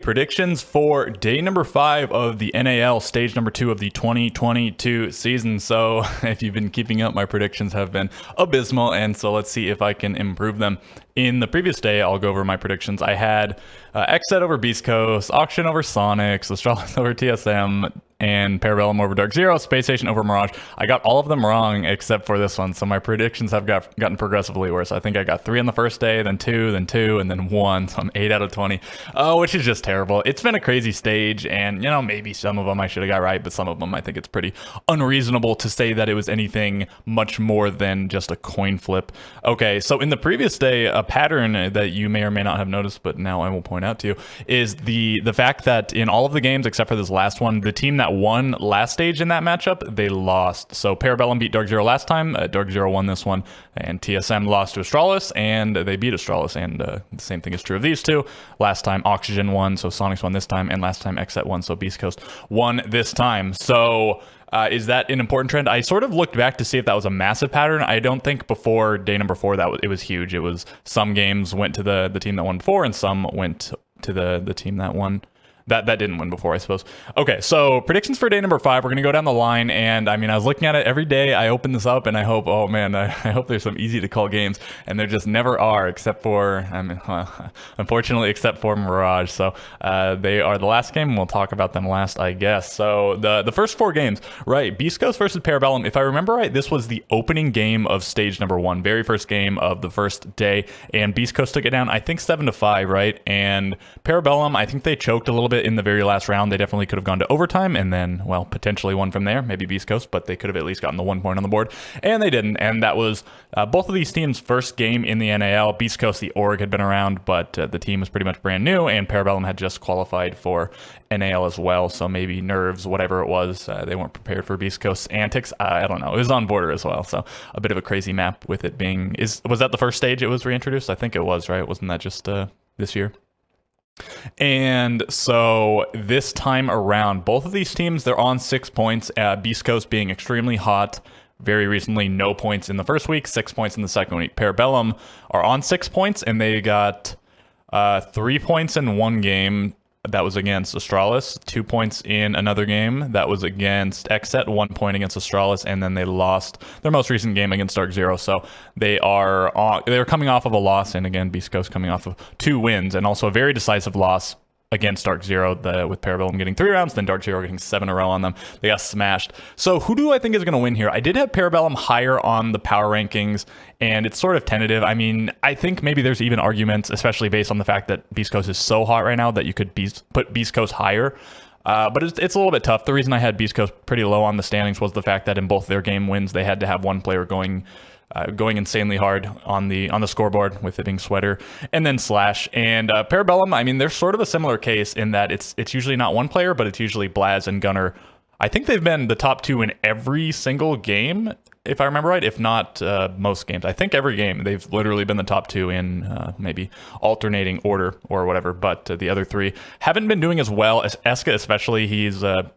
Predictions for day number 5 of the NAL, stage number 2 of the 2022 season. So if you've been keeping up, my predictions have been abysmal, and so let's see if I can improve them. In the previous day, I'll go over my predictions. I had Xset over Beast Coast, Auction over Sonics, Astralis over TSM, and Parabellum over Dark Zero, Space Station over Mirage. I got all of them wrong except for this one, so my predictions have gotten progressively worse. I think I got 3 on the first day, then 2, then 2, and then 1, so I'm 8 out of 20, which is just terrible. It's been a crazy stage, and, you know, maybe some of them I should have got right, but some of them I think it's pretty unreasonable to say that it was anything much more than just a coin flip. Okay, so in the previous day, a pattern that you may or may not have noticed, but now I will point out to you, is the fact that in all of the games except for this last one, the team that won last stage in that matchup, they lost. So Parabellum beat Dark Zero last time, Dark Zero won this one, and TSM lost to Astralis, and they beat Astralis, and the same thing is true of these two. Last time Oxygen won, so Sonics won this time, and last time Xset won, so Beast Coast won this time. So is that an important trend? I sort of looked back to see if that was a massive pattern. I don't think before day number 4 that it was huge. It was some games went to the team that won before, and some went to the team that won. That didn't win before, I suppose. Okay, so predictions for day number 5. We're going to go down the line, and I mean, I was looking at it every day. I open this up, and I hope, oh man, I hope there's some easy to call games, and there just never are, except for, I mean, unfortunately, except for Mirage. So they are the last game, and we'll talk about them last, I guess. So the first 4 games, right? Beast Coast versus Parabellum. If I remember right, this was the opening game of stage number 1, very first game of the first day, and Beast Coast took it down, I think 7-5, right? And Parabellum, I think they choked a little bit in the very last round. They definitely could have gone to overtime and then, well, potentially won from there, maybe Beast Coast, but they could have at least gotten the 1 point on the board, and they didn't. And that was both of these teams' first game in the NAL. Beast Coast, the org had been around, but the team was pretty much brand new, and Parabellum had just qualified for NAL as well, so maybe nerves, whatever it was, they weren't prepared for Beast Coast's antics. I don't know. It was on border as well, so a bit of a crazy map with it being... Was that the first stage it was reintroduced? I think it was, right? Wasn't that just this year? And so this time around, both of these teams, they're on 6 points. Beast Coast being extremely hot. Very recently, no points in the first week, 6 points in the second week. Parabellum are on 6 points, and they got 3 points in one game. That was against Astralis, 2 points in another game. That was against Xset, 1 point against Astralis, and then they lost their most recent game against Dark Zero. So they're coming off of a loss, and again, Beast Coast coming off of 2 wins, and also a very decisive loss against Dark Zero, with Parabellum getting 3 rounds, then Dark Zero getting 7 in a row on them. They got smashed. So who do I think is going to win here? I did have Parabellum higher on the power rankings, and it's sort of tentative. I mean, I think maybe there's even arguments, especially based on the fact that Beast Coast is so hot right now, that you could put Beast Coast higher. But it's a little bit tough. The reason I had Beast Coast pretty low on the standings was the fact that in both their game wins, they had to have one player going insanely hard on the scoreboard, with it being Sweater and then Slash. And Parabellum, I mean, they're sort of a similar case in that it's usually not one player, but it's usually Blaz and Gunner. I think they've been the top 2 in every single game, if I remember right, if not most games. I think every game they've literally been the top 2 in maybe alternating order or whatever, but the other 3 haven't been doing as well. As Eska especially, he's a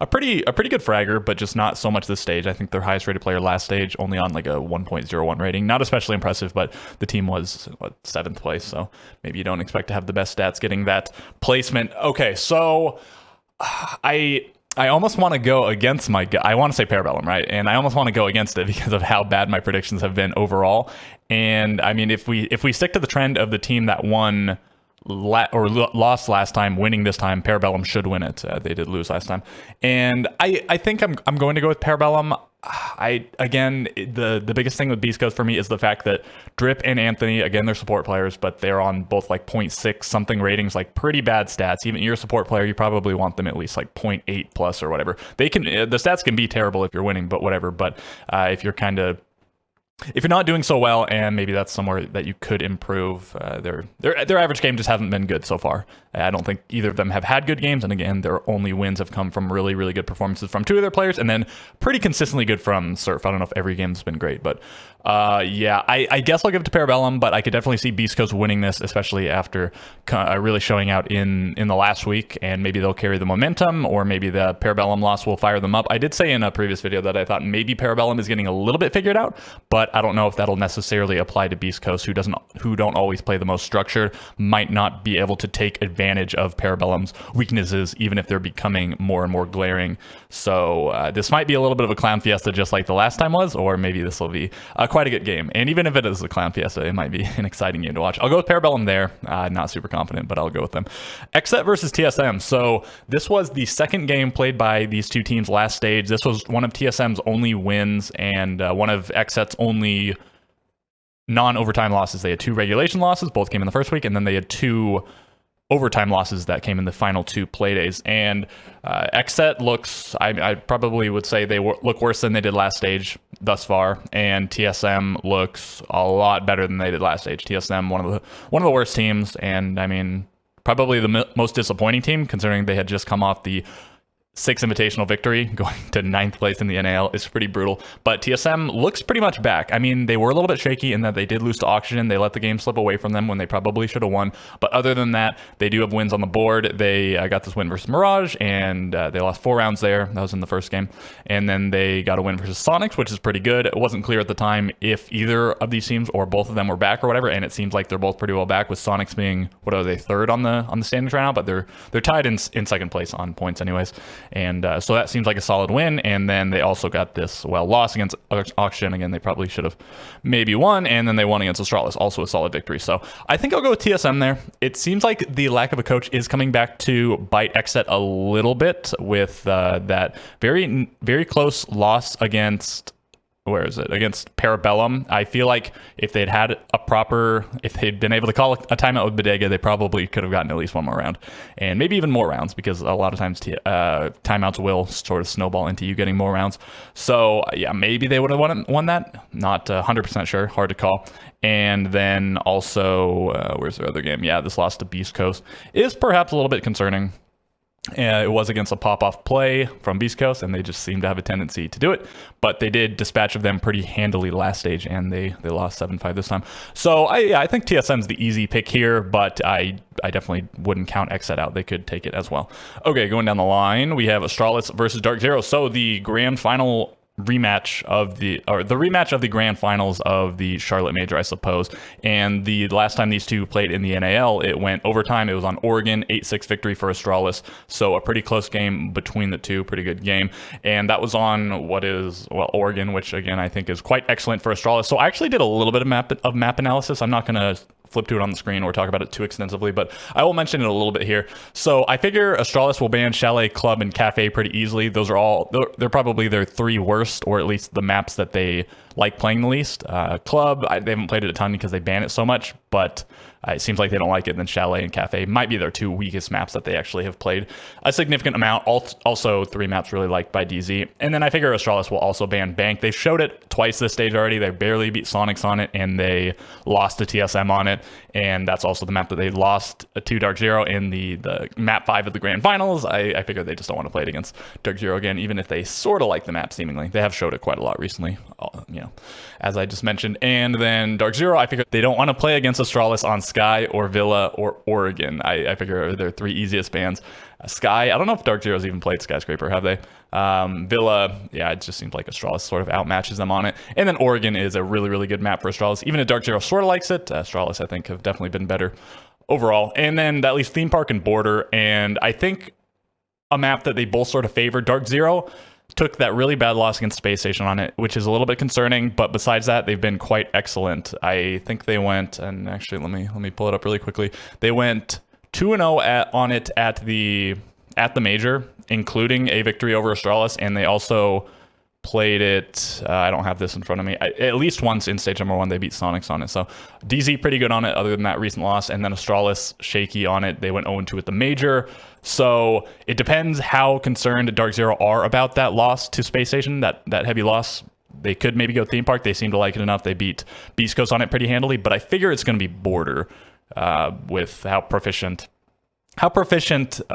pretty good fragger, but just not so much this stage. I think their highest rated player last stage only on like a 1.01 rating. Not especially impressive, but the team was 7th place, so maybe you don't expect to have the best stats getting that placement. Okay, so I almost want to go against I want to say Parabellum, right? And I almost want to go against it because of how bad my predictions have been overall. And I mean, if we stick to the trend of the team that won lost last time, winning this time, Parabellum should win it. They did lose last time, and I think I'm going to go with Parabellum. Again, the biggest thing with Beast Coast for me is the fact that Drip and Anthony, again, they're support players, but they're on both like 0.6 something ratings, like pretty bad stats. Even you're a support player, you probably want them at least like 0.8 plus or whatever. The stats can be terrible if you're winning, but whatever. But if you're not doing so well, and maybe that's somewhere that you could improve, their average game just hasn't been good so far. I don't think either of them have had good games, and again, their only wins have come from really, really good performances from 2 of their players, and then pretty consistently good from Surf. I don't know if every game's been great, but yeah, I guess I'll give it to Parabellum, but I could definitely see Beast Coast winning this, especially after really showing out in the last week, and maybe they'll carry the momentum, or maybe the Parabellum loss will fire them up. I did say in a previous video that I thought maybe Parabellum is getting a little bit figured out, but but I don't know if that'll necessarily apply to Beast Coast, who don't always play the most structured, might not be able to take advantage of Parabellum's weaknesses, even if they're becoming more and more glaring. So this might be a little bit of a clown fiesta, just like the last time was, or maybe this will be quite a good game. And even if it is a clown fiesta, it might be an exciting game to watch. I'll go with Parabellum there. Not super confident, but I'll go with them. XSET versus TSM. So this was the second game played by these two teams last stage. This was one of TSM's only wins and one of XSET's only non-overtime losses. They had 2 regulation losses, both came in the first week, and then they had 2 overtime losses that came in the final 2 play days. And XSET looks, I probably would say they look worse than they did last stage thus far, and TSM looks a lot better than they did last stage. TSM, one of the worst teams, and I mean, probably the most disappointing team, considering they had just come off the 6 invitational victory, going to 9th place in the NAL is pretty brutal. But TSM looks pretty much back. I mean, they were a little bit shaky in that they did lose to Oxygen. They let the game slip away from them when they probably should have won. But other than that, they do have wins on the board. They got this win versus Mirage, and they lost 4 rounds there. That was in the first game. And then they got a win versus Sonics, which is pretty good. It wasn't clear at the time if either of these teams or both of them were back or whatever, and it seems like they're both pretty well back, with Sonics being, what are they, 3rd on the standings right now, but they're tied in 2nd place on points anyways. And so that seems like a solid win. And then they also got this, loss against Oxygen. Again, they probably should have maybe won. And then they won against Astralis, also a solid victory. So I think I'll go with TSM there. It seems like the lack of a coach is coming back to bite XSET a little bit with that very, very close loss against... against Parabellum. I feel like if they'd been able to call a timeout with Bodega, they probably could have gotten at least one more round, and maybe even more rounds, because a lot of times timeouts will sort of snowball into you getting more rounds. So yeah, maybe they would have won that. Not 100% sure. Hard to call. And then also, where's their other game? Yeah, this loss to Beast Coast is perhaps a little bit concerning. It was against a pop-off play from Beast Coast, and they just seem to have a tendency to do it. But they did dispatch of them pretty handily last stage, and they lost 7-5 this time. So I think TSM's the easy pick here, but I definitely wouldn't count XSET out. They could take it as well. Okay, going down the line, we have Astralis versus Dark Zero. So the grand final rematch of the grand finals of the Charlotte Major, I suppose. And the last time these two played in the NAL, it went overtime. It was on Oregon, 8-6 victory for Astralis. So a pretty close game between the two, pretty good game. And that was on Oregon, which again, I think is quite excellent for Astralis. So I actually did a little bit of map analysis. I'm not going to flip to it on the screen or talk about it too extensively, but I will mention it a little bit here. So I figure Astralis will ban Chalet, Club, and Cafe pretty easily. Those are they're probably their 3 worst, or at least the maps that they like playing the least. Club, they haven't played it a ton because they ban it so much, but it seems like they don't like it. And then Chalet and Cafe might be their 2 weakest maps that they actually have played a significant amount. Also 3 maps really liked by DZ. And then I figure Astralis will also ban Bank. They showed it twice this stage already. They barely beat Sonics on it, and they lost to TSM on it. And that's also the map that they lost to Dark Zero in the map 5 of the grand finals. I figure they just don't want to play it against Dark Zero again, even if they sort of like the map seemingly. They have showed it quite a lot recently, as I just mentioned. And then Dark Zero, I figure they don't want to play against Astralis on Sky or Villa or Oregon. I figure they're 3 easiest bans. Sky, I don't know if Dark Zero's even played Skyscraper, have they? Villa, yeah, it just seems like Astralis sort of outmatches them on it. And then Oregon is a really, really good map for Astralis. Even if Dark Zero sort of likes it, Astralis, I think, have definitely been better overall. And then that leaves Theme Park and Border. And I think a map that they both sort of favor. Dark Zero took that really bad loss against Space Station on it, which is a little bit concerning, but besides that, they've been quite excellent. I think they went, and actually let me pull it up really quickly. They went 2-0 on it at the major, including a victory over Astralis, and they also played it, I don't have this in front of me, at least once in stage number 1 they beat Sonics on it. So DZ pretty good on it other than that recent loss, and then Astralis shaky on it. They went 0-2 at the major. So it depends how concerned Dark Zero are about that loss to Space Station, that heavy loss. They could maybe go Theme Park. They seem to like it enough. They beat Beast Coast on it pretty handily, but I figure it's going to be Border with how proficient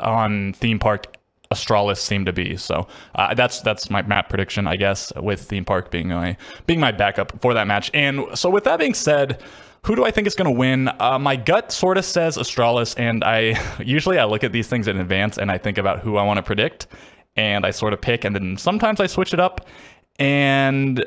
on Theme Park Astralis seem to be. So that's my map prediction, I guess, with Theme Park being my backup for that match. And so with that being said, who do I think is going to win? My gut sort of says Astralis, and I usually look at these things in advance and I think about who I want to predict, and I sort of pick, and then sometimes I switch it up. And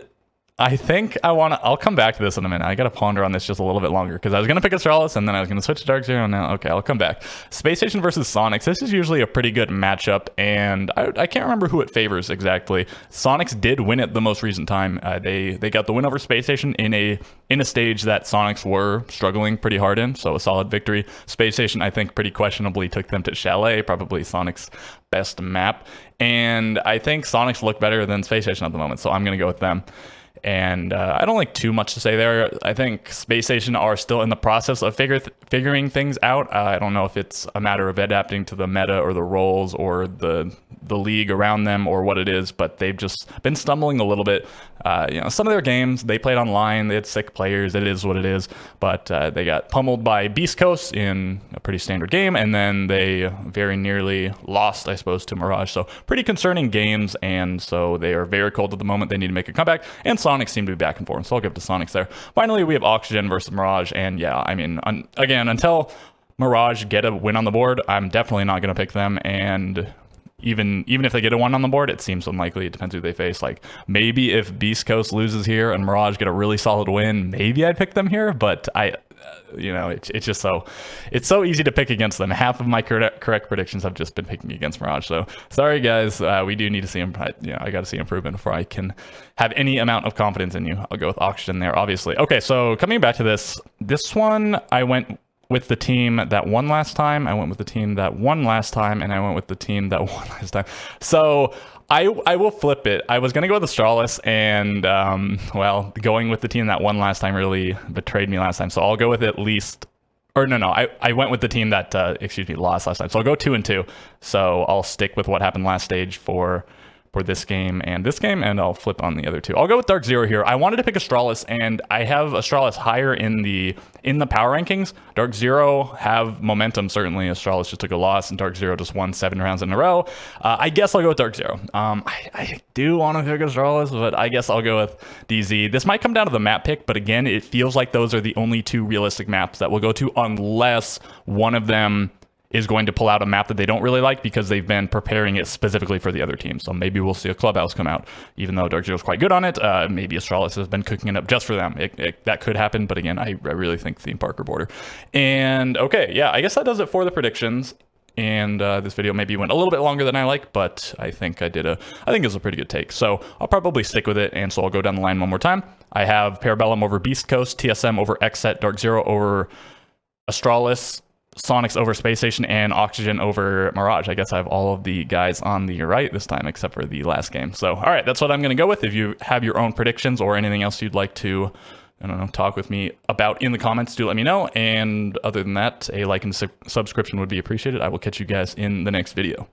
I think I'll come back to this in a minute. I got to ponder on this just a little bit longer because I was going to pick Astralis and then I was going to switch to Dark Zero. Now, okay, I'll come back. Space Station versus Sonics. This is usually a pretty good matchup, and I can't remember who it favors exactly. Sonics did win it the most recent time. They got the win over Space Station in a stage that Sonics were struggling pretty hard in, so a solid victory. Space Station, I think, pretty questionably took them to Chalet, probably Sonics' best map, and I think Sonics look better than Space Station at the moment, so I'm going to go with them. And I don't like too much to say there. I think Space Station are still in the process of figuring things out. I don't know if it's a matter of adapting to the meta or the roles or the league around them or what it is, but they've just been stumbling a little bit. Some of their games, they played online, they had sick players, it is what it is, but they got pummeled by Beast Coast in a pretty standard game, and then they very nearly lost, I suppose, to Mirage. So pretty concerning games, and so they are very cold at the moment. They need to make a comeback, and Sonics seem to be back and forth, so I'll give it to Sonics there. Finally, we have Oxygen versus Mirage, and yeah, I mean, again, until Mirage get a win on the board, I'm definitely not going to pick them, and even if they get a one on the board, it seems unlikely. It depends who they face. Like, maybe if Beast Coast loses here and Mirage get a really solid win, maybe I'd pick them here, but it's just it's so easy to pick against them. Half of my correct predictions have just been picking against Mirage. So sorry guys, we do need to see I got to see improvement before I can have any amount of confidence in you. I'll go with Oxygen there, obviously. Okay, so coming back to this one, I went with the team that won last time, I went with the team that won last time, and I went with the team that won last time. So I will flip it. I was going to go with Astralis, and, well, going with the team that won last time really betrayed me last time. So I'll go with at least, or no, I went with the team that, lost last time. So I'll go 2-2. So I'll stick with what happened last stage for this game, and I'll flip on the other two. I'll go with Dark Zero here. I wanted to pick Astralis, and I have Astralis higher in the power rankings. Dark Zero have momentum, certainly. Astralis just took a loss, and Dark Zero just won 7 rounds in a row. I guess I'll go with Dark Zero. I do want to pick Astralis, but I guess I'll go with DZ. This might come down to the map pick, but again, it feels like those are the only 2 realistic maps that we'll go to, unless one of them is going to pull out a map that they don't really like because they've been preparing it specifically for the other team. So maybe we'll see a Clubhouse come out, even though Dark Zero's quite good on it. Maybe Astralis has been cooking it up just for them. That could happen, but again, I really think Theme Park or Border. And okay, yeah, I guess that does it for the predictions. And this video maybe went a little bit longer than I like, but I think I think it was a pretty good take. So I'll probably stick with it, and so I'll go down the line one more time. I have Parabellum over Beast Coast, TSM over Xset, Dark Zero over Astralis, Sonics over Space Station, and Oxygen over Mirage. I guess I have all of the guys on the right this time, except for the last game. So, all right, that's what I'm going to go with. If you have your own predictions or anything else you'd like to, I don't know, talk with me about in the comments, do let me know. And other than that, a like and subscription would be appreciated. I will catch you guys in the next video.